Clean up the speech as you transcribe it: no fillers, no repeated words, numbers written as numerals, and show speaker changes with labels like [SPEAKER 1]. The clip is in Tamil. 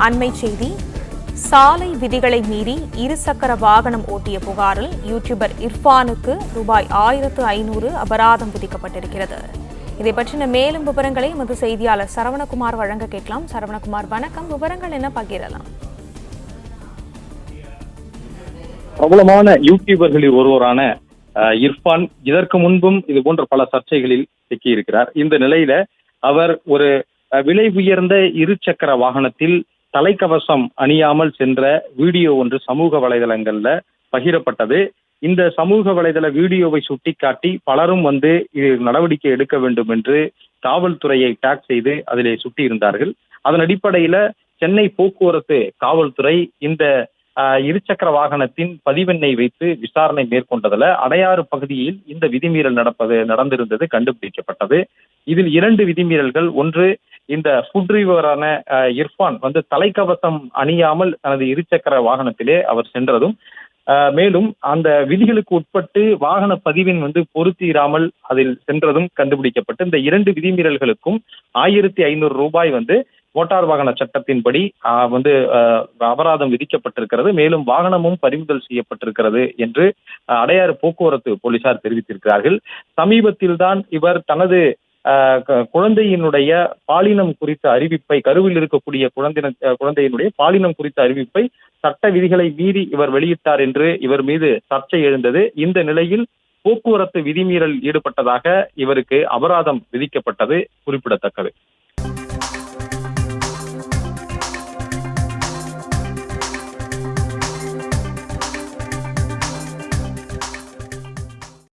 [SPEAKER 1] அண்மை செய்தி. சாலை விதிகளை மீறி இருசக்கர வாகனம் ஓட்டிய புகாரில் யூடியூபர் இர்ஃபானுக்கு ரூபாய் 1500 அபராதம் விதிக்கப்பட்டிருக்கிறது. இதை பற்றின மேலும் விவரங்களை எமது செய்தியாளர் சரவணகுமார் வழங்க கேட்கலாம். சரவணகுமார், வணக்கம். விவரங்கள் என்ன பகிரலாம்?
[SPEAKER 2] பிரபலமான யூடியூபர்களில் ஒருவரான இர்ஃபான் இதற்கு முன்பும் இது போன்ற பல சர்ச்சைகளில் சிக்கியிருக்கிறார். இந்த நிலையில அவர் ஒரு விலை உயர்ந்த இருசக்கர வாகனத்தில் தலைக்கவசம் அணியாமல் சென்ற வீடியோ ஒன்று சமூக வலைதளங்கள்ல பகிரப்பட்டது. இந்த சமூக வலைதள வீடியோவை சுட்டிக்காட்டி பலரும் நடவடிக்கை எடுக்க வேண்டும் என்று காவல்துறையை டாக் செய்து அதிலே சுட்டியிருந்தார்கள். அதன் அடிப்படையில சென்னை போக்குவரத்து காவல்துறை இந்த இருசக்கர வாகனத்தின் பதிவெண்ணை வைத்து விசாரணை மேற்கொண்டதுல அடையாறு பகுதியில் இந்த விதிமீறல் நடந்திருந்தது கண்டுபிடிக்கப்பட்டது. இதில் 2 விதிமீறல்கள். ஒன்று, இந்த ஃபுட் டிரைவரான இர்ஃபான் தலைக்கவசம் அணியாமல் தனது இருசக்கர வாகனத்திலே அவர் சென்றதும், மேலும் அந்த விதிகளுக்கு உட்பட்டு வாகன பதிவின் பொருத்திராமல் அதில் சென்றதும் கண்டுபிடிக்கப்பட்டு இந்த 2 விதிமீறல்களுக்கும் 1500 ரூபாய் மோட்டார் வாகன சட்டத்தின்படி அபராதம் விதிக்கப்பட்டிருக்கிறது. மேலும் வாகனமும் பறிமுதல் செய்யப்பட்டிருக்கிறது என்று அடையாறு போக்குவரத்து போலீசார் தெரிவித்திருக்கிறார்கள். சமீபத்தில் தான் இவர் தனது குழந்தையினுடைய பாலினம் குறித்த அறிவிப்பை, கருவில் இருக்கக்கூடிய குழந்தையினுடைய பாலினம் குறித்த அறிவிப்பை சட்ட விதிகளை மீறி இவர் வெளியிட்டார் என்று இவர் மீது சர்ச்சை எழுந்தது. இந்த நிலையில் போக்குவரத்து விதிமீறல் ஈடுபட்டதாக இவருக்கு அபராதம் விதிக்கப்பட்டது குறிப்பிடத்தக்கது.